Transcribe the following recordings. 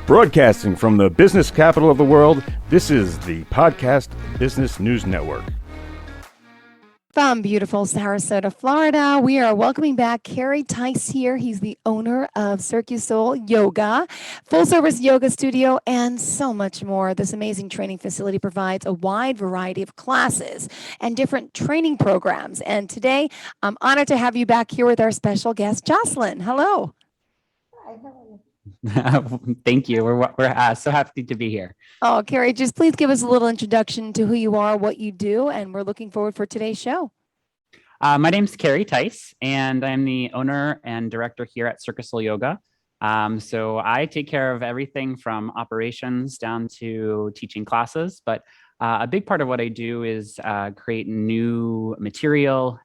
Broadcasting from the business capital of the world, this is the Podcast Business News Network. From beautiful Sarasota, Florida, we are welcoming back Kerry Tice here. He's the owner of CircuSoul Yoga, full-service yoga studio, and so much more. This amazing training facility provides a wide variety of classes and different training programs. And today, I'm honored to have you back here with our special guest, Jocelyn. Hello. Hi, how are you? Thank you. We're so happy to be here. Oh, Kerry, just please give us a little introduction to who you are, what you do, and we're looking forward for today's show. My name's Kerry Tice, and I'm the owner and director here at CircuSoul Yoga. So I take care of everything from operations down to teaching classes, but a big part of what I do is create new material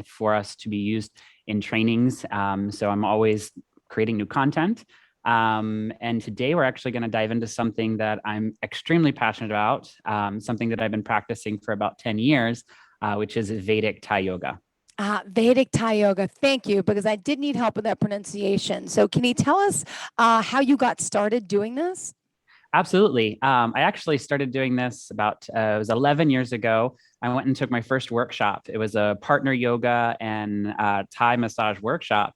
for us to be used in trainings. So I'm always creating new content. And today we're actually going to dive into something that I'm extremely passionate about, something that I've been practicing for about 10 years, which is Vedic Thai Yoga. Vedic Thai Yoga. Thank you, because I did need help with that pronunciation. So can you tell us how you got started doing this? Absolutely. I actually started doing this about, it was 11 years ago. I went and took my first workshop. It was a partner yoga and Thai massage workshop.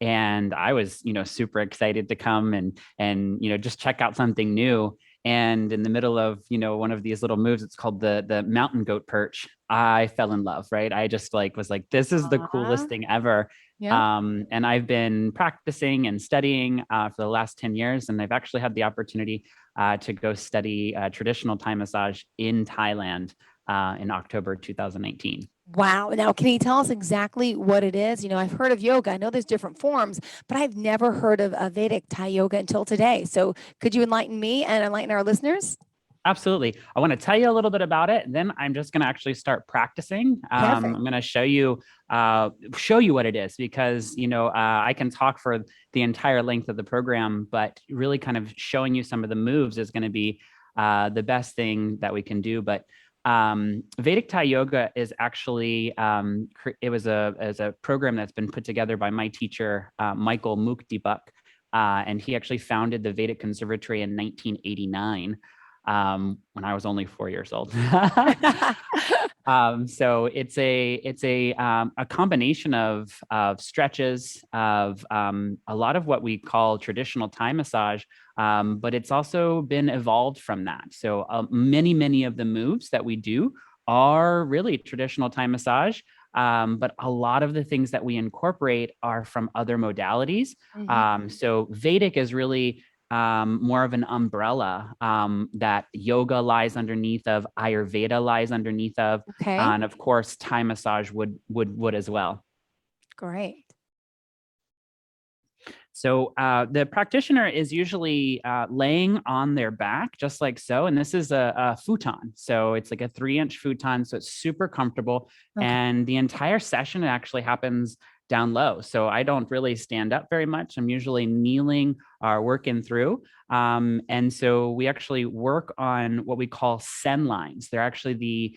And I was, super excited to come and just check out something new. And in the middle of, one of these little moves, it's called the mountain goat perch. I fell in love, right? I just was like, this is the coolest thing ever. Yeah. And I've been practicing and studying for the last 10 years. And I've actually had the opportunity to go study traditional Thai massage in Thailand in October 2019. Wow. Now, can you tell us exactly what it is? I've heard of yoga. I know there's different forms, but I've never heard of Vedic Thai Yoga until today. So could you enlighten me and enlighten our listeners? Absolutely. I want to tell you a little bit about it. Then I'm just going to actually start practicing. I'm going to show you what it is, because, I can talk for the entire length of the program, but really kind of showing you some of the moves is going to be the best thing that we can do. But Vedic Thai Yoga is actually, it was a program that's been put together by my teacher, Michael Muktibuk, and he actually founded the Vedic Conservatory in 1989. When I was only 4 years old. So it's a combination of stretches, of a lot of what we call traditional Thai massage, but it's also been evolved from that. So many of the moves that we do are really traditional Thai massage, but a lot of the things that we incorporate are from other modalities. Mm-hmm. So Vedic is really more of an umbrella that yoga lies underneath of, Ayurveda lies underneath of, Okay. and of course, Thai massage would as well. Great. So the practitioner is usually laying on their back, just like so. And this is a futon. So it's like a 3-inch futon. So it's super comfortable. Okay. And the entire session actually happens down low. So I don't really stand up very much. I'm usually kneeling or working through. And so we actually work on what we call sen lines. They're actually the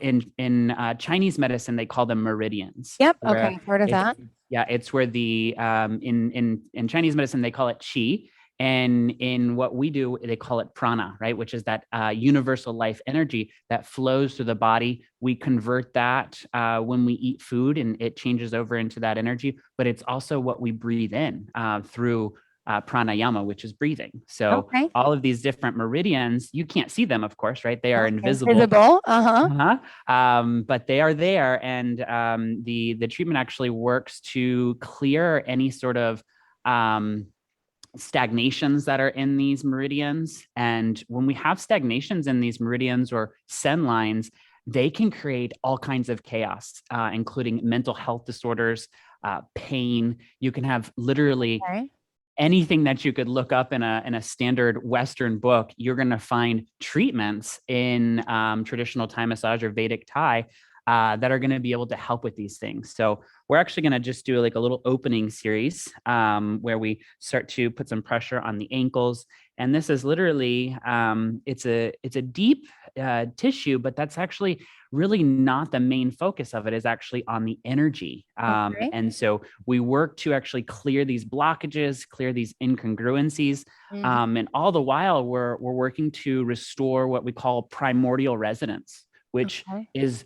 in Chinese medicine, they call them meridians. Yep. Okay. Heard of that. Yeah, it's where the in Chinese medicine they call it qi, and in what we do they call it prana, right? Which is that universal life energy that flows through the body. We convert that when we eat food, and it changes over into that energy. But it's also what we breathe in through pranayama, which is breathing. So all of these different meridians, you can't see them, of course, right? They are invisible. But they are there, and the treatment actually works to clear any sort of stagnations that are in these meridians. And when we have stagnations in these meridians or sen lines, they can create all kinds of chaos, including mental health disorders, pain. You can have literally anything that you could look up in a standard Western book. You're going to find treatments in traditional Thai massage or Vedic Thai that are going to be able to help with these things. So we're actually going to just do like a little opening series where we start to put some pressure on the ankles. And this is literally, it's a deep tissue, but that's actually really not the main focus of it, is actually on the energy. Okay. And so we work to actually clear these blockages, clear these incongruencies. And all the while we're working to restore what we call primordial resonance, which Okay. is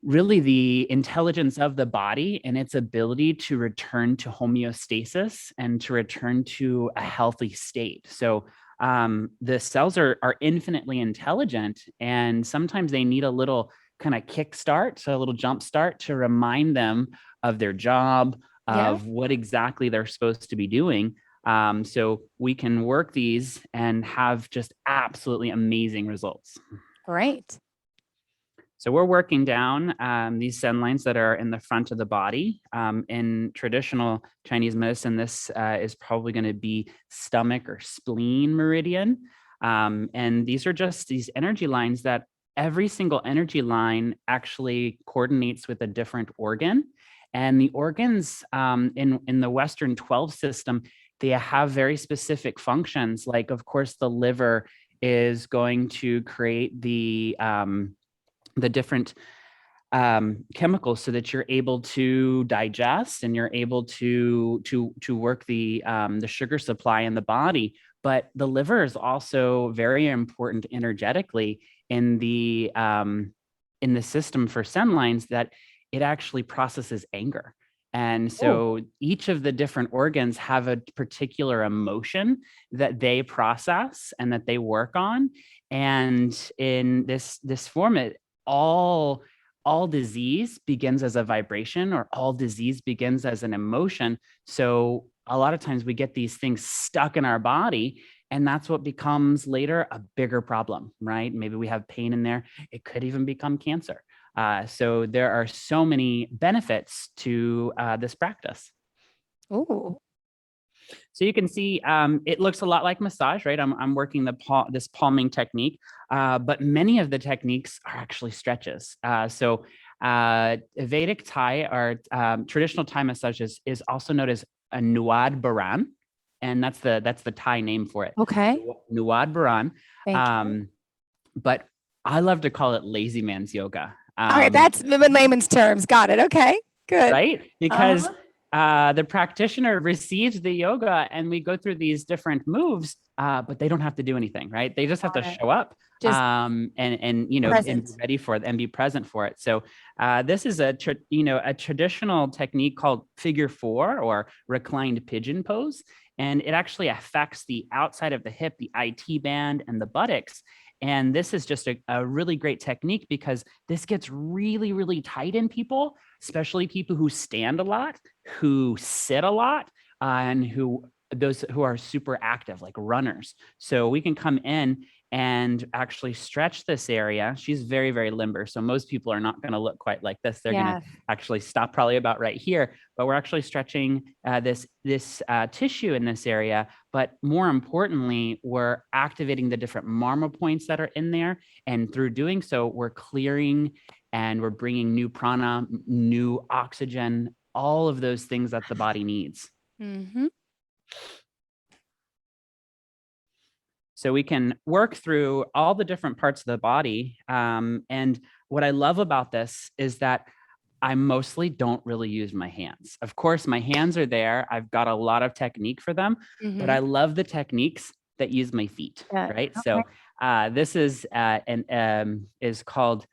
really the intelligence of the body and its ability to return to homeostasis and to return to a healthy state. So the cells are infinitely intelligent, and sometimes they need a little kind of kickstart, so a little jump start to remind them of their job, of what exactly they're supposed to be doing. So we can work these and have just absolutely amazing results. Great. So we're working down these send lines that are in the front of the body. In traditional Chinese medicine, this is probably going to be stomach or spleen meridian. And these are just these energy lines that every single energy line actually coordinates with a different organ. And the organs in the Western 12 system, they have very specific functions. Like, of course, the liver is going to create the different chemicals so that you're able to digest and you're able to work the sugar supply in the body. But the liver is also very important energetically in the system for send lines, that it actually processes anger. And so each of the different organs have a particular emotion that they process and that they work on. And in this format, all disease begins as a vibration, or all disease begins as an emotion. So a lot of times we get these things stuck in our body, and that's what becomes later a bigger problem, right? Maybe we have pain in there. It could even become cancer. So there are so many benefits to this practice. Ooh. So you can see it looks a lot like massage, right? I'm working this palming technique, but many of the techniques are actually stretches. So Vedic Thai, or traditional Thai massage, is also known as a Nuad Baran, and that's the Thai name for it. Okay. Nuad Baran. Thank you. But I love to call it lazy man's yoga. All right, that's in layman's terms. Got it. Okay, good. Right? Because the practitioner receives the yoga and we go through these different moves, but they don't have to do anything, right? They just have to show up and you know, and be ready for it and be present for it. So this is a traditional technique called figure 4, or reclined pigeon pose. And it actually affects the outside of the hip, the IT band, and the buttocks. And this is just a really great technique, because this gets really, really tight in people, especially people who stand a lot, who sit a lot, and those who are super active, like runners. So we can come in and actually stretch this area. She's very, very limber. So most people are not going to look quite like this. They're going to actually stop probably about right here, but we're actually stretching this tissue in this area. But more importantly, we're activating the different marma points that are in there. And through doing so, we're clearing and we're bringing new prana, new oxygen, all of those things that the body needs. Mm-hmm. So we can work through all the different parts of the body. And what I love about this is that I mostly don't really use my hands. Of course, my hands are there. I've got a lot of technique for them, but I love the techniques that use my feet, right? Okay. So this is called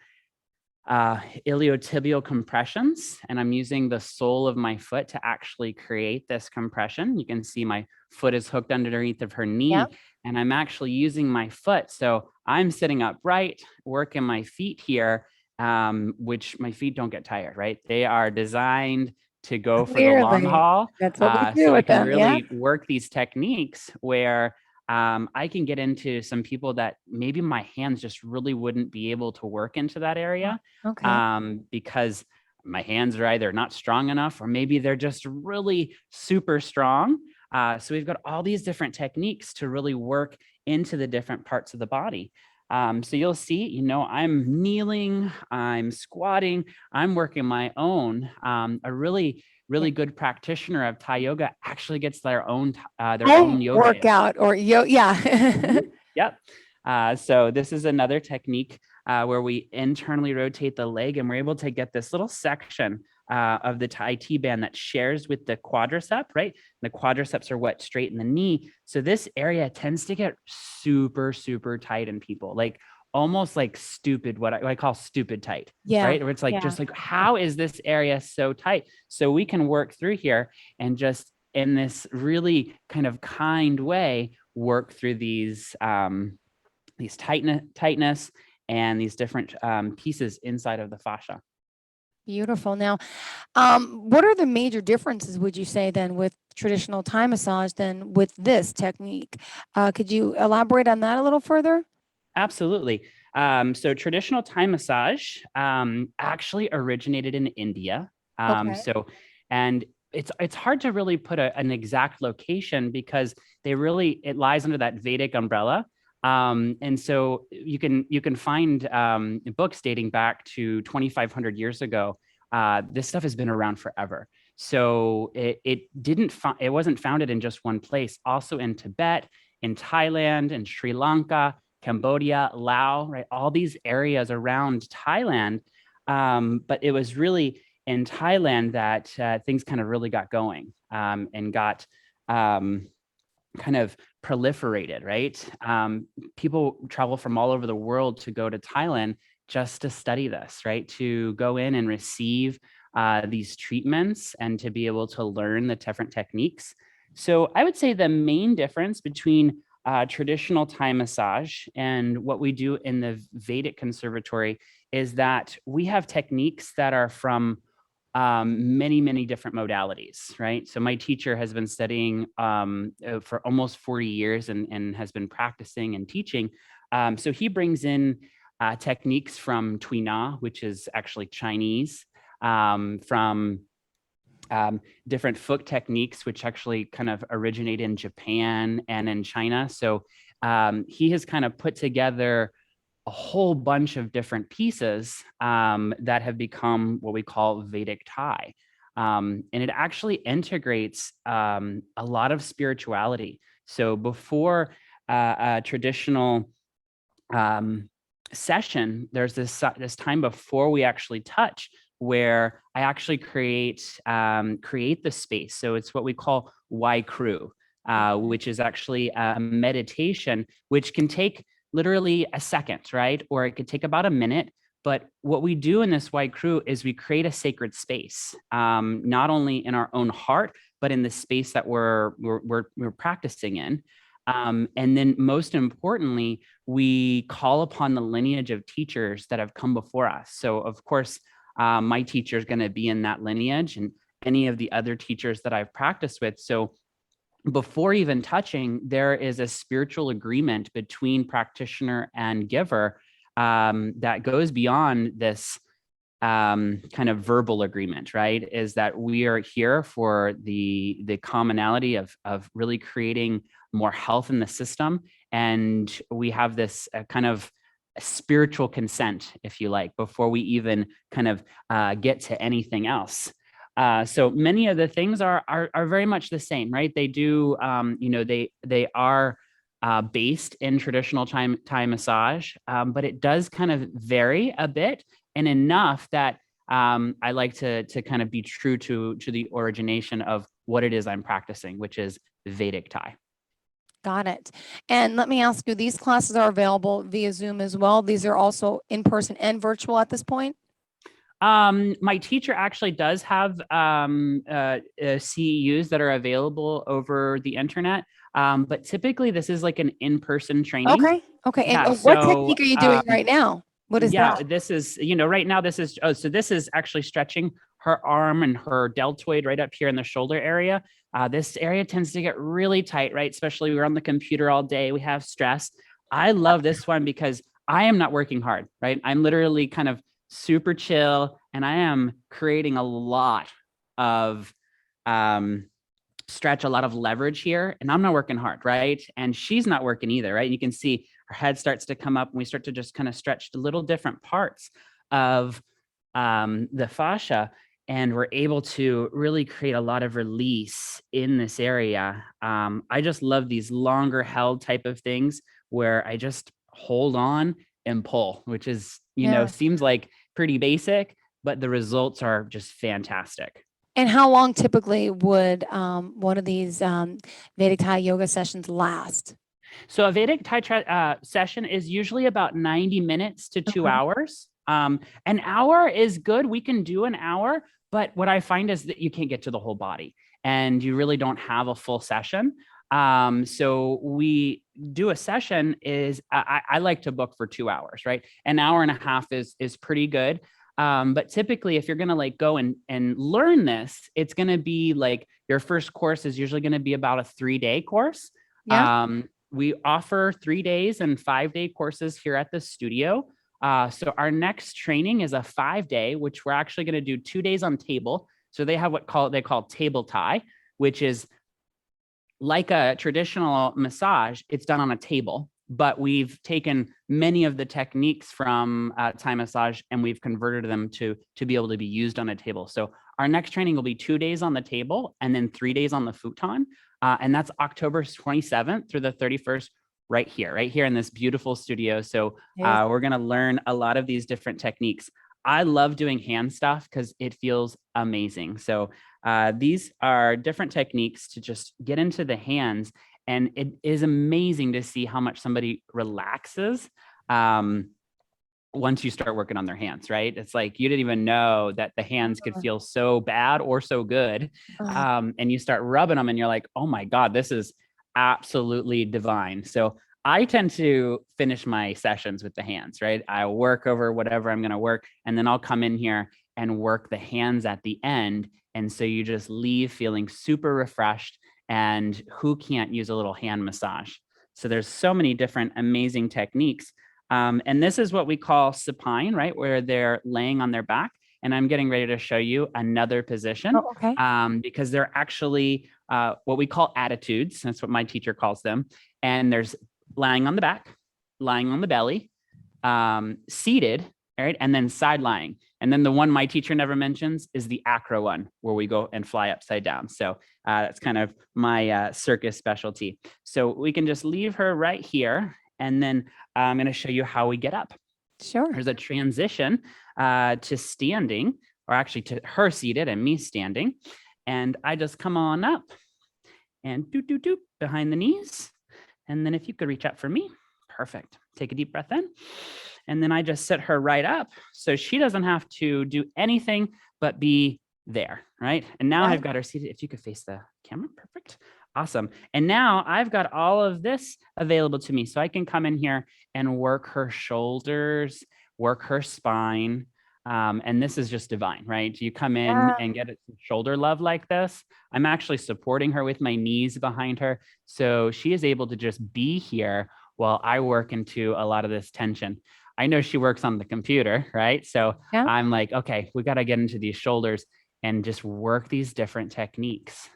iliotibial compressions, and I'm using the sole of my foot to actually create this compression. You can see my foot is hooked underneath of her knee, and I'm actually using my foot. So I'm sitting upright, working my feet here, which my feet don't get tired, right? They are designed to go for the long haul. That's what we do so I with can them, really work these techniques where I can get into some people that maybe my hands just really wouldn't be able to work into that area, because my hands are either not strong enough, or maybe they're just really super strong. So we've got all these different techniques to really work into the different parts of the body. So you'll see, you know, I'm kneeling, I'm squatting, I'm working my own. A really good practitioner of Thai yoga actually gets their own yoga workout or yoga. Yeah. Yep. So this is another technique where we internally rotate the leg, and we're able to get this little section of the IT band that shares with the quadricep, right? And the quadriceps are what straighten the knee. So this area tends to get super, super tight in people, like almost like stupid, what I call stupid tight, right? Where it's like, just like, how is this area so tight? So we can work through here and just in this really kind of kind way, work through these tightness and these different pieces inside of the fascia. Beautiful. Now, what are the major differences, would you say, then, with traditional Thai massage than with this technique? Could you elaborate on that a little further? Absolutely. So traditional Thai massage actually originated in India. Okay. And it's hard to really put an exact location because it lies under that Vedic umbrella. And so you can find books dating back to 2,500 years ago. This stuff has been around forever. So it wasn't founded in just one place. Also in Tibet, in Thailand, in Sri Lanka, Cambodia, Laos, right? All these areas around Thailand. But it was really in Thailand that things kind of really got going and got kind of proliferated, right? People travel from all over the world to go to Thailand just to study this, right? To go in and receive these treatments and to be able to learn the different techniques. So I would say the main difference between traditional Thai massage and what we do in the Vedic conservatory is that we have techniques that are from many, many different modalities, right? So my teacher has been studying for almost 40 years and has been practicing and teaching. So he brings in techniques from Tui Na, which is actually Chinese, from different foot techniques, which actually kind of originate in Japan and in China. So he has kind of put together a whole bunch of different pieces that have become what we call Vedic Thai. And it actually integrates a lot of spirituality. So before a traditional session, there's this time before we actually touch where I actually create the space. So it's what we call Y Crew, which is actually a meditation, which can take literally a second, right? Or it could take about a minute. But what we do in this Y Crew is we create a sacred space, not only in our own heart, but in the space that we're practicing in. And then most importantly, we call upon the lineage of teachers that have come before us. So of course, my teacher is going to be in that lineage and any of the other teachers that I've practiced with. So before even touching, there is a spiritual agreement between practitioner and giver that goes beyond this kind of verbal agreement, right? Is that we are here for the commonality of really creating more health in the system. And we have this kind of spiritual consent, if you like, before we even kind of get to anything else. So many of the things are very much the same, right? They do, they are based in traditional Thai massage, but it does kind of vary a bit and enough that I like to kind of be true to the origination of what it is I'm practicing, which is Vedic Thai. Got it. And let me ask you, these classes are available via Zoom as well. These are also in person and virtual at this point? My teacher actually does have CEUs that are available over the internet, but typically this is like an in-person training. Okay. Yeah, And what technique are you doing right now? What is that? This is, right now this is, so this is actually stretching her arm and her deltoid right up here in the shoulder area. This area tends to get really tight, right? Especially we're on the computer all day, we have stress. I love this one because I am not working hard, right? I'm literally kind of super chill and I am creating a lot of stretch, a lot of leverage here, and I'm not working hard, right? And she's not working either, right? You can see her head starts to come up and we start to just kind of stretch the little different parts of the fascia, and we're able to really create a lot of release in this area. I just love these longer held type of things where I just hold on and pull, which is, Yeah. seems like pretty basic, but the results are just fantastic. And how long typically would one of these Vedic Thai yoga sessions last? So a Vedic Thai session is usually about 90 minutes to 2 Okay. hours. An hour is good. We can do an hour, but what I find is that you can't get to the whole body and you really don't have a full session. So we do a session is I like to book for 2 hours, right? An hour and a half is pretty good. But typically if you're going to like go and learn this, it's going to be like your first course is usually going to be about a 3-day course. Yeah. We offer 3 days and 5-day courses here at the studio. So our next training is a 5-day, which we're actually going to do 2 days on table. So they have they call table Thai, which is like a traditional massage. It's done on a table, but we've taken many of the techniques from Thai massage and we've converted them to be able to be used on a table. So our next training will be 2 days on the table and then 3 days on the futon. And that's October 27th through the 31st, right here in this beautiful studio. So we're going to learn a lot of these different techniques. I love doing hand stuff because it feels amazing. So these are different techniques to just get into the hands. And it is amazing to see how much somebody relaxes once you start working on their hands, right? It's like you didn't even know that the hands could feel so bad or so good. And you start rubbing them and you're like, oh my God, this is absolutely divine. So I tend to finish my sessions with the hands, right? I work over whatever I'm going to work, and then I'll come in here and work the hands at the end. And so you just leave feeling super refreshed. And who can't use a little hand massage? So there's so many different amazing techniques. And this is what we call supine, right? Where they're laying on their back. And I'm getting ready to show you another position because they're actually what we call attitudes. That's what my teacher calls them. And there's lying on the back, lying on the belly, seated, right? And then side lying. And then the one my teacher never mentions is the acro one, where we go and fly upside down. So that's kind of my circus specialty. So we can just leave her right here. And then I'm going to show you how we get up. Sure. There's a transition to standing, or actually to her seated and me standing. And I just come on up and doop behind the knees. And then if you could reach up for me, perfect. Take a deep breath in. And then I just sit her right up. So she doesn't have to do anything but be there, right? And now I've got her seated. If you could face the camera, perfect. Awesome. And now I've got all of this available to me. So I can come in here and work her shoulders, work her spine. And this is just divine, right? You come in and get shoulder love like this. I'm actually supporting her with my knees behind her. So she is able to just be here while I work into a lot of this tension. I know she works on the computer, right? So I'm like, okay, we got to get into these shoulders and just work these different techniques.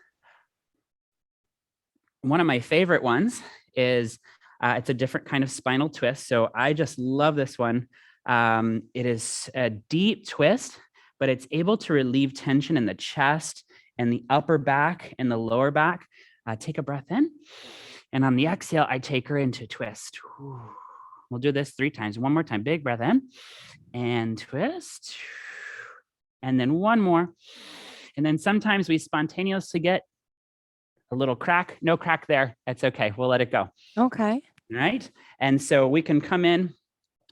One of my favorite ones is it's a different kind of spinal twist. So I just love this one. It is a deep twist, but it's able to relieve tension in the chest and the upper back and the lower back. Take a breath in. And on the exhale, I take her into twist. We'll do this 3 times. One more time. Big breath in and twist. And then one more. And then sometimes we spontaneously get a little crack. No crack there. That's okay. We'll let it go. Okay. Right. And so we can come in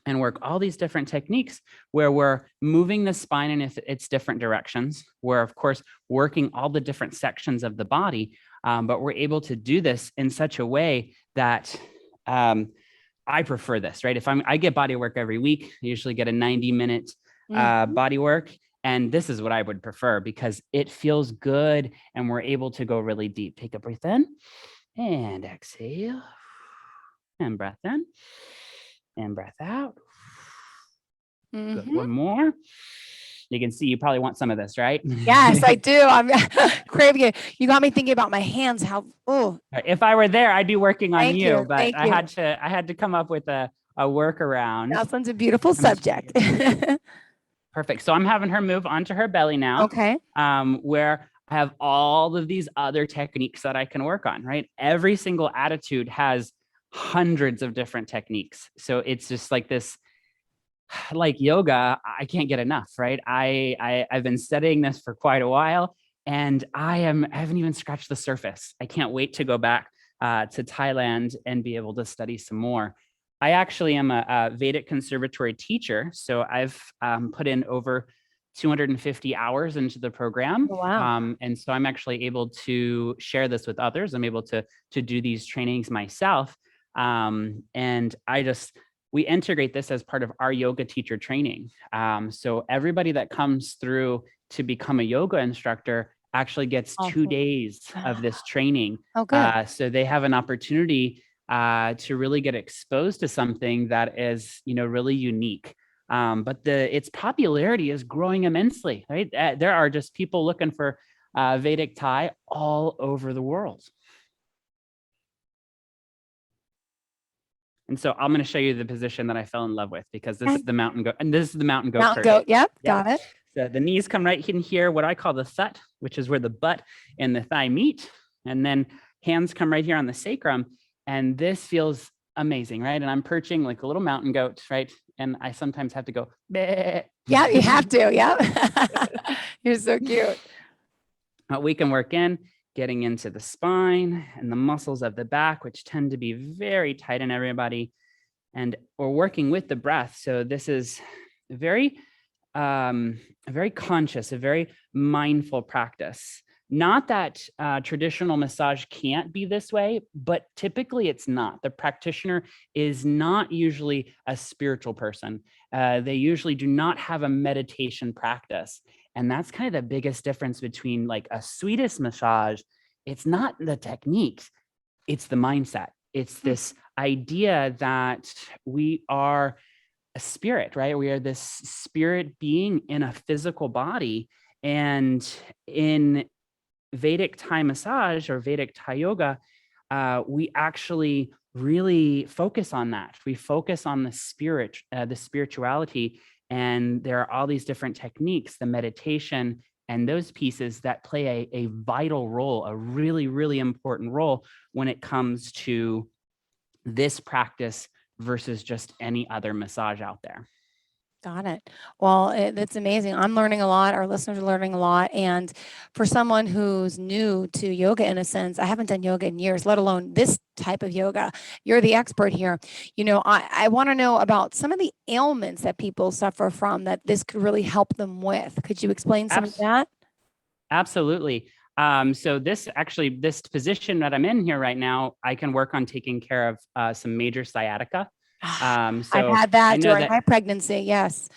and work all these different techniques where we're moving the spine in its different directions. We're, of course, working all the different sections of the body, but we're able to do this in such a way that I prefer this, right? If I get body work every week, I usually get a 90-minute body work. And this is what I would prefer because it feels good and we're able to go really deep. Take a breath in and exhale and breath in and breath out. Good. One more. You can see you probably want some of this, right? Yes, I do. I'm craving it. You got me thinking about my hands. If I were there, I'd be working on you, but Thank I you. had to come up with a workaround. That sounds a beautiful subject. Perfect. So I'm having her move onto her belly now. Okay. Where I have all of these other techniques that I can work on, right? Every single attitude has hundreds of different techniques. So it's just like this like yoga, I can't get enough, right? I've been studying this for quite a while, and I haven't even scratched the surface. I can't wait to go back to Thailand and be able to study some more. I actually am a Vedic conservatory teacher, so I've put in over 250 hours into the program. Oh, wow. And so I'm actually able to share this with others. I'm able to do these trainings myself. And we integrate this as part of our yoga teacher training. So everybody that comes through to become a yoga instructor actually gets 2 days of this training. Oh, good. So they have an opportunity to really get exposed to something that is, really unique. But its popularity is growing immensely, right? There are just people looking for Vedic Thai all over the world. And so I'm going to show you the position that I fell in love with, because this is the mountain goat, and this is the mountain goat. Mountain goat. Yep. Got it. So the knees come right in here, what I call the thut, which is where the butt and the thigh meet. And then hands come right here on the sacrum. And this feels amazing, right? And I'm perching like a little mountain goat, right? And I sometimes have to go, bleh. Yeah, you have to. Yeah. You're so cute. We can work in getting into the spine and the muscles of the back, which tend to be very tight in everybody. And we're working with the breath. So this is very conscious, a very mindful practice. Not that traditional massage can't be this way, but typically it's not. The practitioner is not usually a spiritual person. They usually do not have a meditation practice. And that's kind of the biggest difference between like a Swedish massage. It's not the techniques, it's the mindset. It's this idea that we are a spirit, right? We are this spirit being in a physical body. And in Vedic Thai massage or Vedic Thai yoga, we actually really focus on that. We focus on the spirit, the spirituality, and there are all these different techniques, the meditation, and those pieces that play a vital role, a really, really important role when it comes to this practice versus just any other massage out there. Got it. Well, it's amazing. I'm learning a lot. Our listeners are learning a lot. And for someone who's new to yoga, in a sense, I haven't done yoga in years, let alone this type of yoga. You're the expert here. I want to know about some of the ailments that people suffer from that this could really help them with. Could you explain some of that? Absolutely. So this position that I'm in here right now, I can work on taking care of some major sciatica. I've had that during my pregnancy. Yes.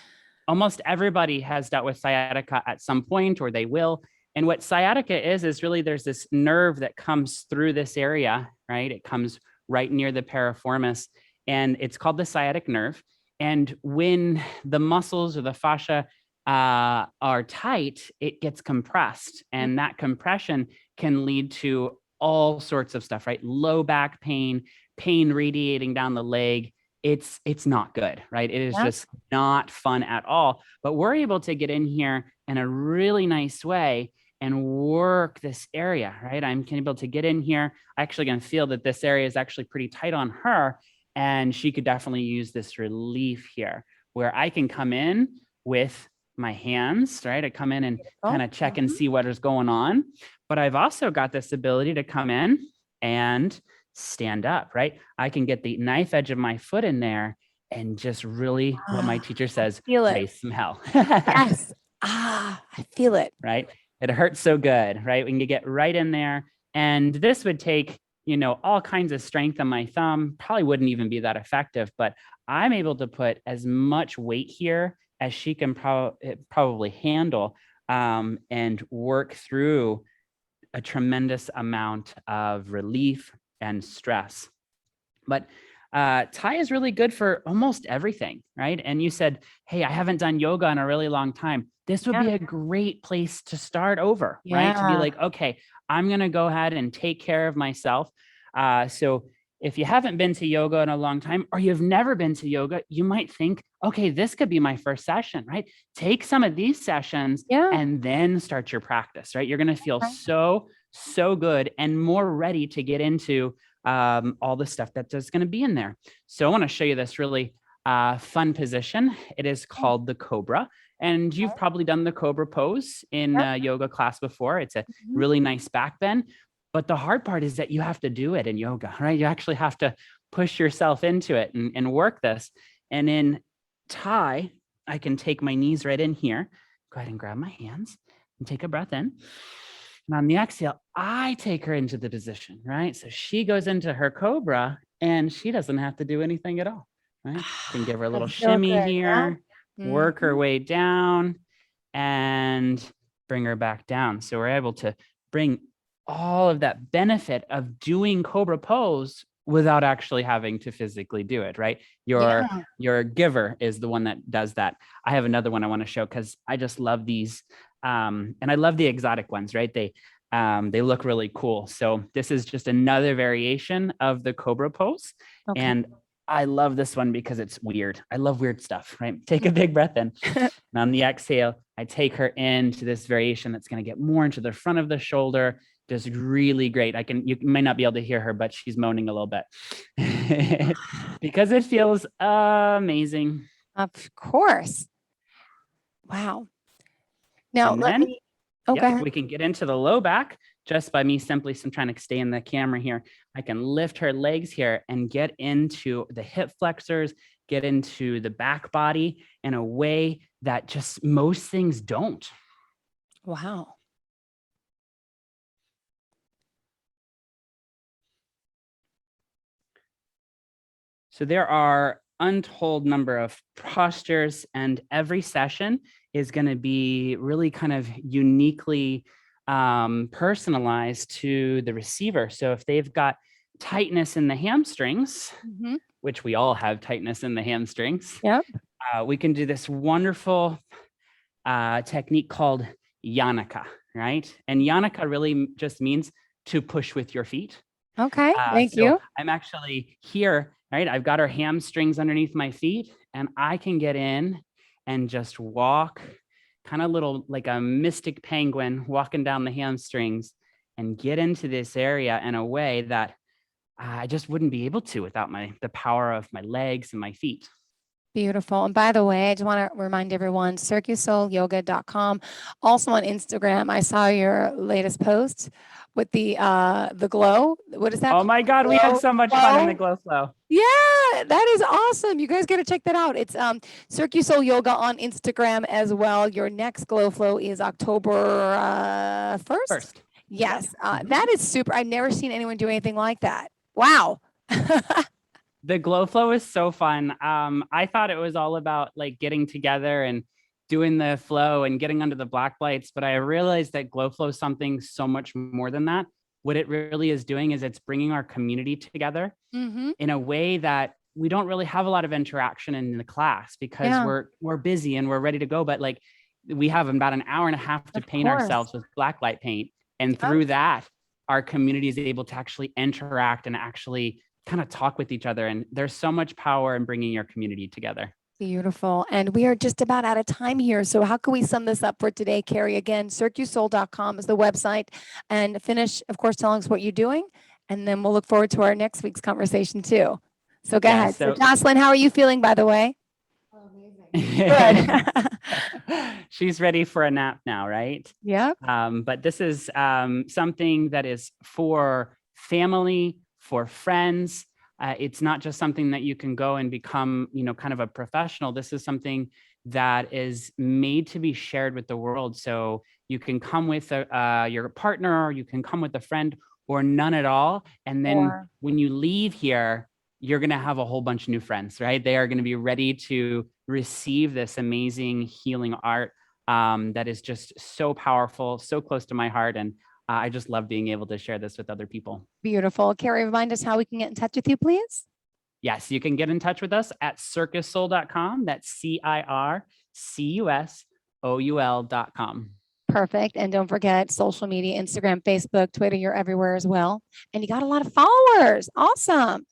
Almost everybody has dealt with sciatica at some point, or they will. And what sciatica is really there's this nerve that comes through this area, right? It comes right near the piriformis, and it's called the sciatic nerve. And when the muscles or the fascia are tight, it gets compressed, and that compression can lead to all sorts of stuff, right? Low back pain radiating down the leg. It's not good, right? It is just not fun at all. But we're able to get in here in a really nice way and work this area, right? I'm able to get in here. I actually going to feel that this area is actually pretty tight on her, and she could definitely use this relief here, where I can come in with my hands, right? I come in and kind of check and see what is going on. But I've also got this ability to come in and stand up, right? I can get the knife edge of my foot in there and just really, what my teacher says, raise some hell. Yes. I feel it. Right? It hurts so good, right? When you get right in there. And this would take, all kinds of strength on my thumb, probably wouldn't even be that effective, but I'm able to put as much weight here as she can probably handle, and work through a tremendous amount of relief and stress. But Thai is really good for almost everything, right? And you said, hey, I haven't done yoga in a really long time. This would be a great place to start over, right? To be like, okay, I'm going to go ahead and take care of myself. So if you haven't been to yoga in a long time, or you've never been to yoga, you might think, okay, this could be my first session, right? Take some of these sessions and then start your practice, right? You're going to feel so good and more ready to get into all the stuff that's going to be in there. So I want to show you this really fun position. It is called the Cobra. And you've probably done the Cobra pose in yoga class before. It's a really nice back bend. But the hard part is that you have to do it in yoga, right? You actually have to push yourself into it and work this. And in Thai, I can take my knees right in here. Go ahead and grab my hands and take a breath in. And on the exhale, I take her into the position, right? So she goes into her Cobra and she doesn't have to do anything at all, right? Can give her a little shimmy here, work her way down and bring her back down. So we're able to bring all of that benefit of doing Cobra pose without actually having to physically do it, right? Your giver is the one that does that. I have another one I want to show because I just love these. And I love the exotic ones, right? They look really cool. So this is just another variation of the Cobra pose. Okay. And I love this one because it's weird. I love weird stuff, right? Take a big breath in. And on the exhale, I take her into this variation that's going to get more into the front of the shoulder. Just really great. You might not be able to hear her, but she's moaning a little bit because it feels amazing. Of course. Wow. Now, we can get into the low back just by me simply trying to stay in the camera here. I can lift her legs here and get into the hip flexors, get into the back body in a way that just most things don't. Wow. So there are untold number of postures, and every session is going to be really kind of uniquely personalized to the receiver. So if they've got tightness in the hamstrings, which we all have tightness in the hamstrings, we can do this wonderful technique called Yanaka, right? And Yanaka really just means to push with your feet. Okay, thank you. I'm actually here, right? I've got her hamstrings underneath my feet, and I can get in and just walk kind of little like a mystic penguin walking down the hamstrings and get into this area in a way that I just wouldn't be able to without the power of my legs and my feet. Beautiful. And by the way, I just want to remind everyone, CircuSoulYoga.com. Also on Instagram, I saw your latest post with the glow. What is that? Oh my God, we had so much fun in the glow flow. Yeah, that is awesome. You guys got to check that out. It's CircuSoul Yoga on Instagram as well. Your next glow flow is October 1st. Yes, that is super. I've never seen anyone do anything like that. Wow. The glow flow is so fun. I thought it was all about like getting together and doing the flow and getting under the black lights, but I realized that glow flow is something so much more than that. What it really is doing is it's bringing our community together in a way that we don't really have a lot of interaction in the class because we're busy and we're ready to go. But like we have about an hour and a half to paint ourselves with black light paint. And through that, our community is able to actually interact and actually kind of talk with each other. And there's so much power in bringing your community together. Beautiful. And we are just about out of time here. So how can we sum this up for today, Kerry? Again, CircuSoul.com is the website. And finish, of course, telling us what you're doing. And then we'll look forward to our next week's conversation too. So go ahead. So Jocelyn, how are you feeling, by the way? Oh, amazing. Good. She's ready for a nap now, right? Yeah. But this is something that is for family, for friends. It's not just something that you can go and become, kind of a professional. This is something that is made to be shared with the world. So you can come with your partner, or you can come with a friend, or none at all. And then when you leave here, you're going to have a whole bunch of new friends, right? They are going to be ready to receive this amazing healing art that is just so powerful, so close to my heart. And I just love being able to share this with other people. Beautiful. Kerry, remind us how we can get in touch with you, please. Yes, you can get in touch with us at CircuSoul.com. That's CircuSoul.com. Perfect. And don't forget social media, Instagram, Facebook, Twitter, you're everywhere as well. And you got a lot of followers. Awesome.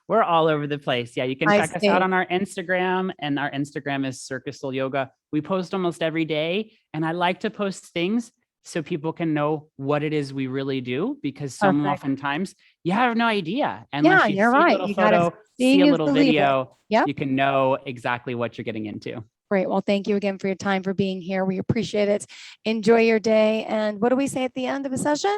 We're all over the place. Yeah, you can check us out on our Instagram, and our Instagram is CircuSoul Yoga. We post almost every day, and I like to post things so people can know what it is we really do, because Perfect. oftentimes you have no idea. Yeah, Unless you you're see right. a little You gotta photo, see seeing a is little believing. video, Yep. you can know exactly what you're getting into. Great. Well, thank you again for your time, for being here. We appreciate it. Enjoy your day. And what do we say at the end of a session?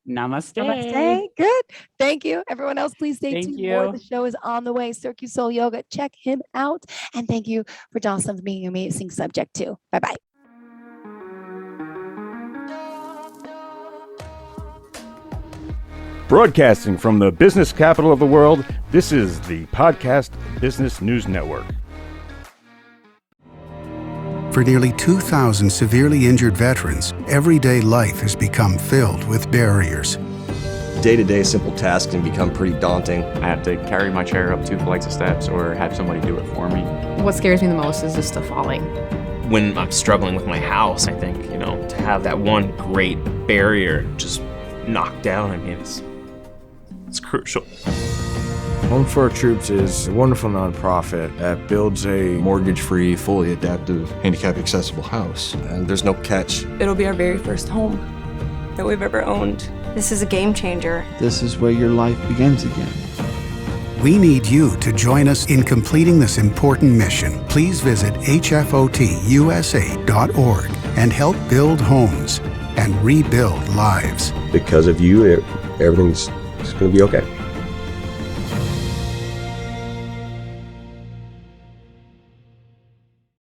Namaste. Namaste. Good. Thank you. Everyone else, please stay Thank tuned. More of you. the show is on the way. CircuSoul Yoga. Check him out. And thank you for Jocelyn for being an amazing subject too. Bye-bye. Broadcasting from the business capital of the world, this is the Podcast Business News Network. For nearly 2,000 severely injured veterans, everyday life has become filled with barriers. Day-to-day simple tasks can become pretty daunting. I have to carry my chair up 2 flights of steps or have somebody do it for me. What scares me the most is just the falling. When I'm struggling with my house, I think, to have that one great barrier just knocked down, it's crucial. Home for Our Troops is a wonderful nonprofit that builds a Mortgage-free, fully adaptive, handicap-accessible house. And there's no catch. It'll be our very first home that we've ever owned. This is a game changer. This is where your life begins again. We need you to join us in completing this important mission. Please visit hfotusa.org and help build homes and rebuild lives. Because of you, everything's going to be okay.